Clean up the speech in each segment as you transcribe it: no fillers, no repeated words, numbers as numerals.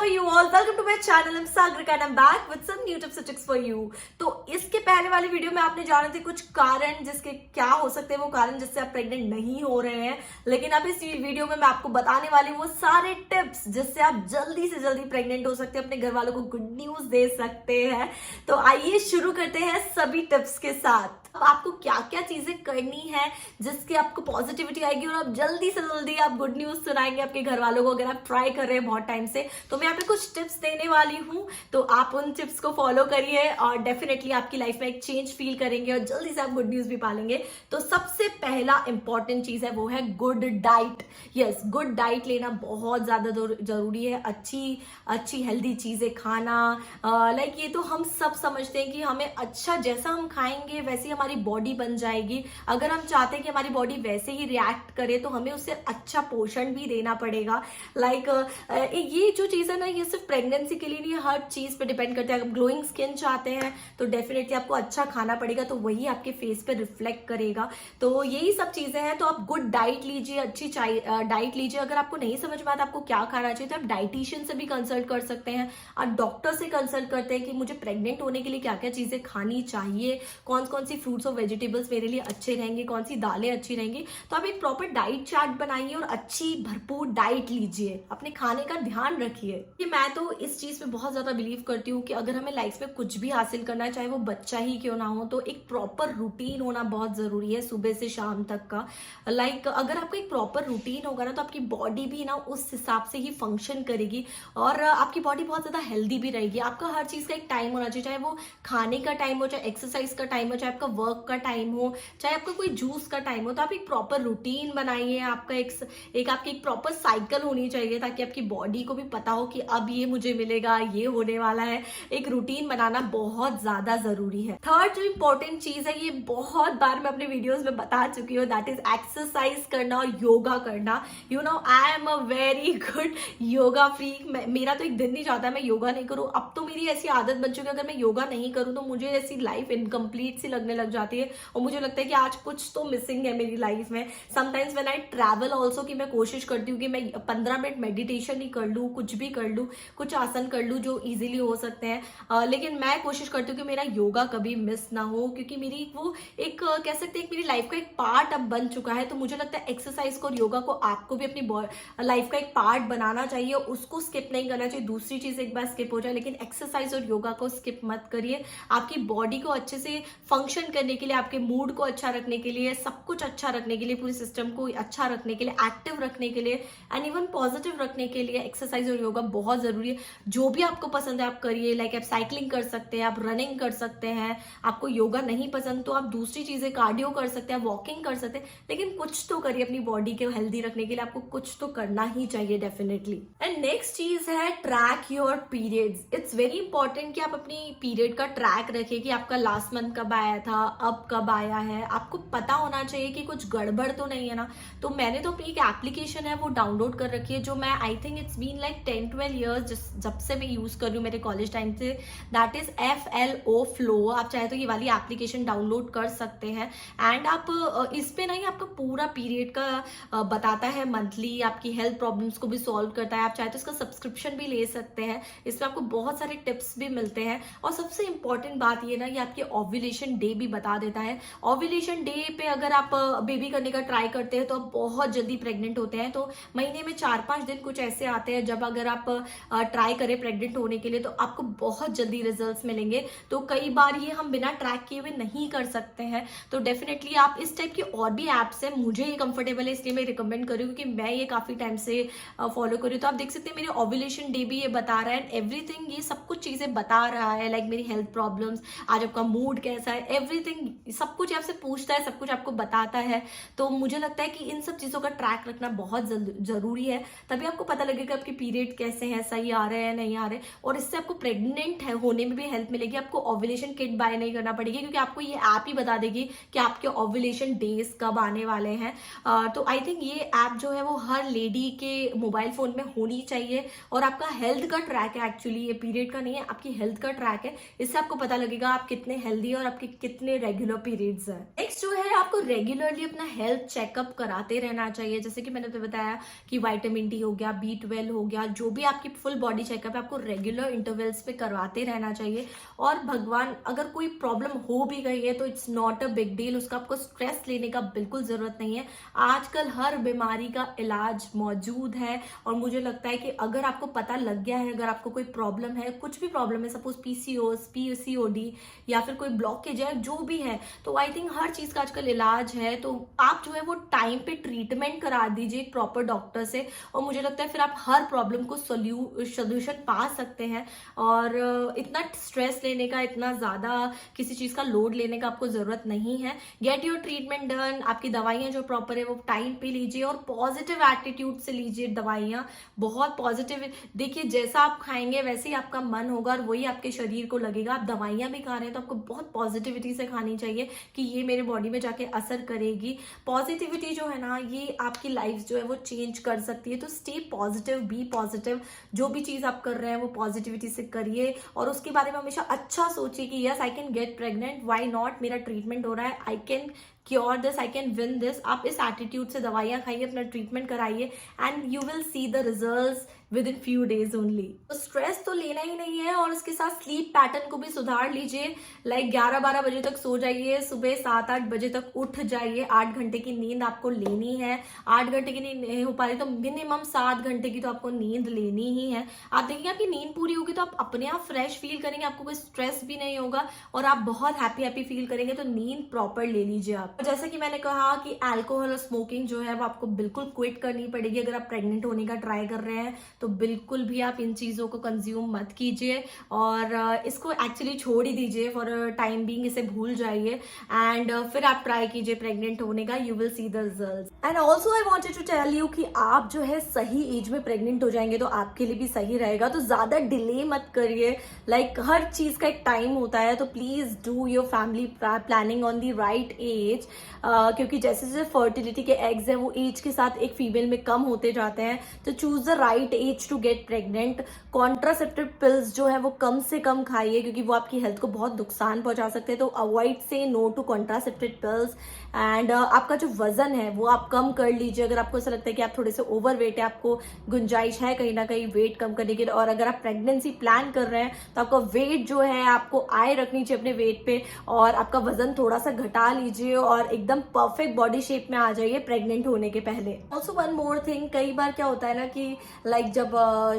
you all, welcome to my channel. I'm Sagrika and I'm back with some new tips and tricks for you. तो इसके पहले वाली video में आपने जाने थे कुछ कारण जिसके क्या हो सकते हैं, वो कारण जिससे आप प्रेग्नेंट नहीं हो रहे हैं। लेकिन अब इस वीडियो में मैं आपको बताने वाली हूँ वो सारे टिप्स जिससे आप जल्दी से जल्दी प्रेग्नेंट हो सकते हैं, अपने घर वालों को गुड न्यूज दे सकते हैं। तो आइए शुरू करते हैं सभी टिप्स के साथ। अब आपको क्या क्या चीजें करनी है जिसकी आपको पॉजिटिविटी आएगी और आप जल्दी से जल्दी आप गुड न्यूज सुनाएंगे अपने घर वालों को। अगर आप ट्राई कर रहे हैं बहुत टाइम से, तो मैं यहाँ पे कुछ टिप्स देने वाली हूँ, तो आप उन टिप्स को फॉलो करिए और डेफिनेटली आपकी लाइफ में एक चेंज फील करेंगे और जल्दी से आप गुड न्यूज भी पालेंगे। तो सबसे पहला इंपॉर्टेंट चीज है वो है good diet. Yes, good diet लेना बहुत ज्यादा जरूरी है। अच्छी हेल्दी चीजें खाना, लाइक ये तो हम सब समझते हैं कि हमें अच्छा जैसा हम खाएंगे वैसे ही हमारी बॉडी बन जाएगी। अगर हम चाहते हैं कि हमारी बॉडी वैसे ही रिएक्ट करे तो हमें उससे अच्छा पोषण भी देना पड़ेगा। लाइक ये जो चीज है ना, ये सिर्फ प्रेगनेंसी के लिए नहीं, हर चीज पे डिपेंड करता है। अगर ग्लोइंग स्किन चाहते हैं तो डेफिनेटली आपको अच्छा खाना पड़ेगा, तो वही आपके फेस पे रिफ्लेक्ट करेगा। तो यही सब चीजें हैं। तो आप गुड डाइट लीजिए, अच्छी डाइट लीजिए। अगर आपको नहीं समझ में आता आपको क्या खाना चाहिए तो आप डाइटिशियन से भी कंसल्ट कर सकते हैं, आप डॉक्टर से कंसल्ट करते हैं कि मुझे प्रेग्नेंट होने के लिए क्या क्या चीजें खानी चाहिए, कौन कौन सी फ्रूट्स और वेजिटेबल्स मेरे लिए अच्छे रहेंगे, कौन सी दालें अच्छी रहेंगी। तो आप एक प्रॉपर डाइट चार्ट बनाइए और अच्छी भरपूर डाइट लीजिए, अपने खाने का ध्यान रखिए। कि मैं तो इस चीज पे बहुत ज्यादा बिलीव करती हूँ कि अगर हमें लाइफ में कुछ भी हासिल करना है, चाहे वो बच्चा ही क्यों ना हो, तो एक प्रॉपर रूटीन होना बहुत जरूरी है सुबह से शाम तक का। लाइक अगर आपका एक प्रॉपर रूटीन होगा ना, तो आपकी बॉडी भी ना उस हिसाब से ही फंक्शन करेगी और आपकी बॉडी बहुत ज्यादा हेल्दी भी रहेगी। आपका हर चीज का एक टाइम होना चाहिए, चाहे वो खाने का टाइम हो, चाहे एक्सरसाइज का टाइम हो, चाहे आपका वर्क का टाइम हो, चाहे आपका कोई जूस का टाइम हो। तो आप एक प्रॉपर रूटीन बनाइए, आपका आपकी एक प्रॉपर साइकिल होनी चाहिए, ताकि आपकी बॉडी को भी पता हो कि अब ये मुझे मिलेगा, ये होने वाला है। एक रूटीन बनाना बहुत ज्यादा जरूरी है। थर्ड जो इंपॉर्टेंट चीज है, ये बहुत बार मैं अपने वीडियोस में बता चुकी हूँ, दैट इज एक्सरसाइज करना और योगा करना। You know, I am a very good yoga freak. मेरा तो एक दिन नहीं चाहता मैं योगा नहीं करूँ। अब तो मेरी ऐसी आदत बन चुकी है, अगर मैं योगा नहीं करूँ तो मुझे ऐसी लाइफ इनकम्प्लीट सी लगने लग जाती है और मुझे लगता है कि आज कुछ तो मिसिंग है मेरी लाइफ में। Sometimes when I travel also, कि मैं कोशिश करती हूँ कि मैं 15 मिनट मेडिटेशन ही कर लूँ, कुछ भी कर लूँ, कुछ आसन कर लूँ जो इजीली हो सकते हैं। लेकिन मैं कोशिश करती हूँ कि मेरा योगा कभी मिस ना हो, क्योंकि मेरी वो एक कह सकते हैं मेरी लाइफ का एक पार्ट अब बन चुका है। तो मुझे लगता है एक्सरसाइज को और योगा को आपको भी अपनी लाइफ का एक पार्ट बनाना चाहिए, उसको स्किप नहीं करना चाहिए। दूसरी चीज एक बार स्किप हो जाए, लेकिन एक्सरसाइज और योगा को स्किप मत करिए। आपकी बॉडी को अच्छे से फंक्शन करने के लिए, आपके मूड को अच्छा रखने के लिए, सब कुछ अच्छा रखने के लिए, पूरे सिस्टम को अच्छा रखने के लिए, एक्टिव रखने के लिए एंड इवन पॉजिटिव रखने के लिए एक्सरसाइज और योगा बहुत जरूरी है। जो भी आपको पसंद है आप करिए। लाइक आप साइकिलिंग कर सकते हैं, आप रनिंग कर सकते हैं। आपको योगा नहीं पसंद तो आप दूसरी चीजें कार्डियो कर सकते हैं, वॉकिंग कर सकते हैं, लेकिन कुछ तो करिए अपनी बॉडी को हेल्दी रखने के लिए। आपको कुछ तो करना ही चाहिए डेफिनेटली। एंड नेक्स्ट चीज है track your periods. It's very important कि आप अपनी पीरियड का ट्रैक रखें कि आपका लास्ट मंथ कब आया था, अब कब आया है। आपको पता होना चाहिए कि कुछ गड़बड़ तो नहीं है ना। तो मैंने तो अपनी एक एप्लीकेशन है वो डाउनलोड कर रखी है, जो मैं I think it's been like 10-12 years जब से मैं यूज कर रही हूँ मेरे कॉलेज टाइम से। That is FLO flow. आप चाहे तो ये वाली एप्लीकेशन डाउनलोड कर सकते हैं एंड आप इस पे नहीं, आपका पूरा पीरियड का बताता है मंथली, आपकी हेल्थ प्रॉब्लम्स को भी सॉल्व करता है। आप चाहे तो इसका सब्सक्रिप्शन भी ले सकते हैं, इसमें आपको बहुत सारे टिप्स भी मिलते हैं। और सबसे इंपॉर्टेंट बात ये ना, ये आपके ओव्यूलेशन डे भी बता देता है। ओव्यूलेशन डे पे अगर आप बेबी करने का ट्राई करते हैं तो आप बहुत जल्दी प्रेग्नेंट होते हैं। तो महीने में 4-5 दिन कुछ ऐसे आते हैं जब अगर आप ट्राई करें प्रेग्नेंट होने के लिए तो आपको बहुत जल्दी रिजल्ट्स मिलेंगे। तो कई बार ये हम बिना ट्रैक किए हुए नहीं कर सकते हैं। तो डेफिनेटली आप इस टाइप की और भी एप्स है, मुझे ये कंफर्टेबल है इसलिए मैं रिकमेंड कर रही हूँ, क्योंकि मैं ये काफी टाइम से फॉलो कर रही हूँ। तो आप देख सकते हैं मेरे ओव्यूलेशन डे भी ये बता रहा है, एवरीथिंग ये सब कुछ चीजें बता रहा है। लाइक मेरी हेल्थ प्रॉब्लम्स, आज आपका मूड कैसा है, एवरीथिंग सब कुछ आपसे पूछता है, सब कुछ आपको बताता है। तो मुझे लगता है कि इन सब चीजों का ट्रैक रखना बहुत जरूरी है, तभी आपको पता लगेगा आपके पीरियड कैसे हैं, सही आ रहे हैं नहीं आ रहे। और इससे आपको प्रेग्नेंट है होने में भी हेल्प मिलेगी। आपको ओव्यूलेशन किट बाय नहीं करना पड़ेगी, क्योंकि आपको ये ऐप ही बता देगी कि आपके ओव्यूलेशन डेज कब आने वाले हैं। तो आई थिंक ये ऐप जो है वो हर लेडी के मोबाइल फोन में होनी चाहिए। और आपका हेल्थ का ट्रैक है, एक्चुअली ये पीरियड का नहीं है, आपकी हेल्थ का ट्रैक है। इससे आपको पता लगेगा आप कितने हेल्दी और आपके कितने आपके रेगुलर पीरियड्स है। नेक्स्ट जो है, आपको रेगुलरली अपना हेल्थ चेकअप कराते रहना चाहिए। जैसे कि मैंने तो बताया कि विटामिन डी हो गया, B12 हो गया, जो भी आपकी फुल बॉडी चेकअप है आपको रेगुलर इंटरवल्स पे करवाते रहना चाहिए। और भगवान अगर कोई प्रॉब्लम हो भी गई है तो it's not a big deal, उसका आपको स्ट्रेस लेने का बिल्कुल जरूरत नहीं है। आजकल हर बीमारी का इलाज मौजूद है और मुझे लगता है कि अगर आपको पता लग गया है, अगर आपको कोई प्रॉब्लम है, कुछ भी प्रॉब्लम है, सपोज PCOS, PCOD या फिर कोई ब्लॉकेज है, जो भी है, तो आई थिंक हर चीज का आजकल इलाज है। तो आप जो है वो टाइम पे ट्रीटमेंट करा दीजिए एक प्रॉपर डॉक्टर से, और मुझे लगता है फिर आप हर प्रॉब्लम को सोल्यूशन पा सकते हैं। और इतना स्ट्रेस लेने का, इतना ज्यादा किसी चीज का लोड लेने का आपको जरूरत नहीं है। गेट योर ट्रीटमेंट डन, आपकी दवाइयां जो प्रॉपर है वो टाइम पे लीजिए और पॉजिटिव एटीट्यूड से लीजिए दवाइयां, बहुत पॉजिटिव। देखिए जैसा आप खाएंगे वैसे ही आपका मन होगा और वही आपके शरीर को लगेगा। आप दवाइयां भी खा रहे हैं तो आपको बहुत पॉजिटिविटी से खानी चाहिए कि ये मेरे बॉडी में जाके असर करेगी। पॉजिटिविटी जो है ना, ये आपकी लाइफ जो है वो चेंज कर सकती है। तो स्टे पॉजिटिव, बी पॉजिटिव, जो भी चीज आप कर रहे हैं वो पॉजिटिविटी से करिए और उसके बारे में हमेशा अच्छा सोचिए कि yes I can get pregnant, why not, मेरा ट्रीटमेंट हो रहा है, I can cure this, I can win this. आप इस एटीट्यूड से दवाइयां खाइए, अपना ट्रीटमेंट कराइए and you will see the results with in few days only. तो स्ट्रेस तो लेना ही नहीं है और उसके साथ स्लीप पैटर्न को भी सुधार लीजिए। लाइक 11-12 बजे तक सो जाइए, सुबह 7-8 बजे तक उठ जाइए। 8 घंटे की नींद आपको लेनी है। 8 घंटे की नींद नहीं हो पा रही तो मिनिमम 7 घंटे की तो आपको नींद लेनी ही है। आप देखिए आपकी नींद पूरी होगी तो आप अपने आप फ्रेश फील करेंगे, आपको कोई स्ट्रेस भी नहीं होगा और आप बहुत हैप्पी फील करेंगे। तो नींद प्रॉपर ले लीजिए आप। जैसे कि मैंने कहा कि अल्कोहल और स्मोकिंग जो है वो आपको बिल्कुल क्विट करनी पड़ेगी अगर आप प्रेग्नेंट होने का ट्राई कर रहे हैं। तो बिल्कुल भी आप इन चीजों को कंज्यूम मत कीजिए और इसको एक्चुअली छोड़ ही दीजिए फॉर टाइम बीइंग, इसे भूल जाइए एंड फिर आप ट्राई कीजिए प्रेग्नेंट होने का, you will see the results. And also I wanted to tell you कि आप जो है सही एज में प्रेग्नेंट हो जाएंगे तो आपके लिए भी सही रहेगा। तो ज्यादा डिले मत करिए। लाइक हर चीज का एक टाइम होता है, तो please do your family planning on the right age, क्योंकि जैसे जैसे फर्टिलिटी के एग्स हैं वो एज के साथ एक फीमेल में कम होते जाते हैं। तो choose the right age to get pregnant. Contraceptive pills जो है वो कम से कम खाइए क्योंकि वो आपकी हेल्थ को बहुत नुकसान पहुंचा सकते हैं। तो avoid say no to contraceptive pills. And आपका जो वजन है वो आप कम कर लीजिए। अगर आपको ऐसा लगता है कि आप थोड़े से ओवर वेट है, आपको गुंजाइश है कहीं ना कहीं वेट कम करने के लिए, और अगर आप प्रेगनेंसी प्लान कर रहे हैं तो आपका वेट जो है आपको आय रखनी चाहिए अपने वेट पे और आपका वजन थोड़ा सा घटा लीजिए और एकदम परफेक्ट बॉडी शेप में आ जाइए प्रेग्नेंट होने के पहले। ऑल्सो वन मोर थिंग, कई बार क्या होता है ना कि लाइक जब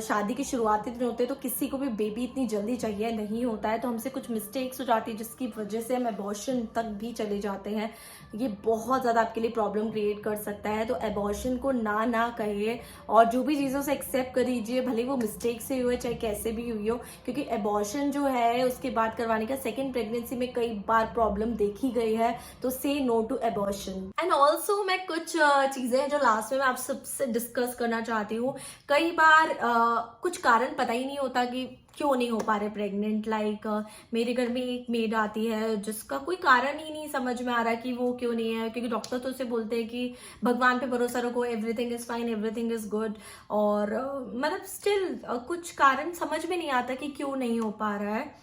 शादी के शुरुआती दिन होते हैं तो किसी को भी बेबी इतनी जल्दी चाहिए नहीं होता है, तो हमसे कुछ मिस्टेक्स हो जाती है जिसकी वजह से हम एबॉर्शन तक भी चले जाते हैं। ये बहुत ज्यादा आपके लिए प्रॉब्लम क्रिएट कर सकता है। तो एबॉर्शन को ना कहिए और जो भी चीजों से एक्सेप्ट करिए, भले वो मिस्टेक से हुए चाहे कैसे भी हुई हो, क्योंकि एबॉर्शन जो है उसके बाद करवाने का सेकेंड प्रेगनेंसी में कई बार प्रॉब्लम देखी गई है। तो say no to abortion. And also मैं कुछ चीजें हैं जो लास्ट में मैं आप सबसे डिस्कस करना चाहती हूँ। कई बार कुछ कारण पता ही नहीं होता कि क्यों नहीं हो पा रहे प्रेग्नेंट। लाइक मेरे घर में एक मेड आती है जिसका कोई कारण ही नहीं समझ में आ रहा कि वो क्यों नहीं है, क्योंकि डॉक्टर तो उसे बोलते हैं कि भगवान पे भरोसा रखो, everything is fine, everything is good, और मतलब स्टिल कुछ कारण समझ में नहीं आता कि क्यों नहीं हो पा रहा है।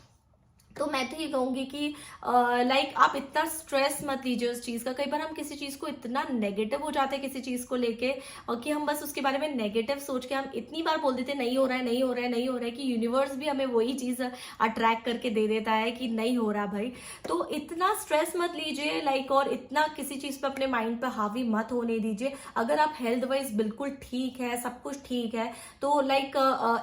तो मैं तो ये कहूंगी कि लाइक आप इतना स्ट्रेस मत लीजिए उस चीज का। कई बार हम किसी चीज को इतना नेगेटिव हो जाते हैं किसी चीज को लेके और कि हम बस उसके बारे में नेगेटिव सोच के हम इतनी बार बोल देते नहीं हो रहा है, नहीं हो रहा है, नहीं हो रहा है, कि यूनिवर्स भी हमें वही चीज अट्रैक्ट करके दे देता है कि नहीं हो रहा भाई। तो इतना स्ट्रेस मत लीजिए लाइक, और इतना किसी चीज पे अपने माइंड पे हावी मत होने दीजिए। अगर आप हेल्थ वाइज बिल्कुल ठीक है, सब कुछ ठीक है, तो like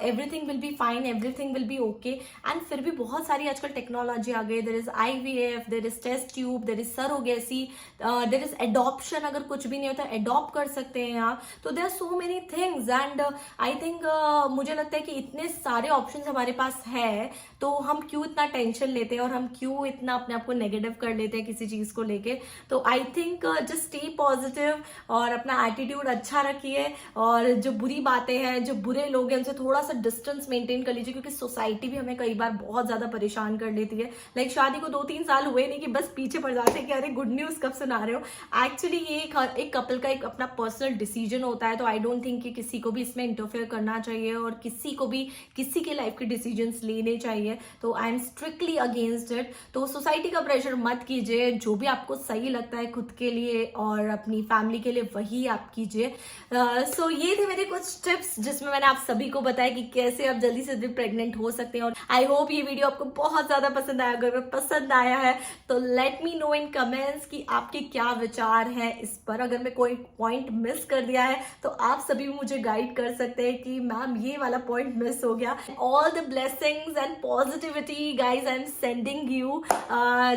everything will be fine, everything will be okay. And फिर भी बहुत सारी आजकल टेक्नोलॉजी आ गई। There is IVF, there is test tube, there is surrogacy, there is adoption. अगर कुछ भी नहीं होता एडॉप्ट कर सकते हैं आप। तो there are so many things and I think मुझे लगता है कि इतने सारे ऑप्शंस हमारे पास है, तो हम क्यों इतना टेंशन लेते हैं और हम क्यों इतना अपने आप को नेगेटिव कर लेते हैं किसी चीज को लेके। तो I think just stay positive और अपना एटीट्यूड अच्छा रखिए, और जो बुरी बातें हैं, जो बुरे लोग हैं, उनसे थोड़ा सा डिस्टेंस मेंटेन कर लीजिए, क्योंकि सोसाइटी भी हमें कई बार बहुत ज्यादा परेशान कर कर लेती है। लाइक शादी को 2-3 साल हुए नहीं कि बस पीछे पड़ जाते हैं कि अरे गुड न्यूज़ कब सुना रहे हो। एक्चुअली ये एक कपल का एक अपना पर्सनल डिसीजन होता है, तो आई डोंट थिंक कि किसी को भी इसमें इंटरफेयर करना चाहिए और किसी को भी किसी के लाइफ के डिसीजंस लेने चाहिए। तो I am strictly against it. तो सोसाइटी का प्रेशर मत कीजिए, जो भी आपको सही लगता है खुद के लिए और अपनी फैमिली के लिए वही आप कीजिए। सो ये थे मेरे कुछ टिप्स जिसमें मैंने आप सभी को बताया कि कैसे आप जल्दी से जल्दी प्रेग्नेंट हो सकते हैं। और आई होप ये वीडियो आपको बहुत ज्यादा पसंद आया। अगर पसंद आया है तो लेट मी नो इन कमेंट्स कि आपके क्या विचार है इस पर। अगर मैं कोई पॉइंट मिस कर दिया है तो आप सभी मुझे गाइड कर सकते हैं कि मैम ये वाला पॉइंट मिस हो गया। All the blessings and positivity guys I am sending you,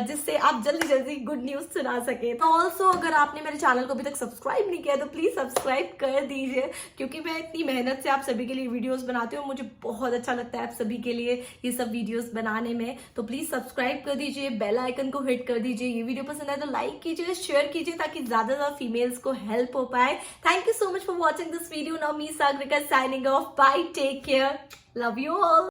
जिससे आप जल्दी जल्दी गुड न्यूज सुना सके। तो ऑल्सो अगर आपने मेरे चैनल को अभी तक सब्सक्राइब नहीं किया तो प्लीज सब्सक्राइब कर दीजिए, क्योंकि मैं इतनी मेहनत से आप सभी के लिए वीडियोस बनाती हूँ। मुझे बहुत अच्छा लगता है आप सभी के लिए ये सब वीडियोस बनाने में। तो प्लीज सब्सक्राइब कर दीजिए, बेल आइकन को हिट कर दीजिए। ये वीडियो पसंद आए तो लाइक कीजिए, शेयर कीजिए ताकि ज्यादा ज्यादा फीमेल्स को हेल्प हो पाए। Thank you so much for watching this video. Now me Sagarika signing off. Bye, take care, love you all.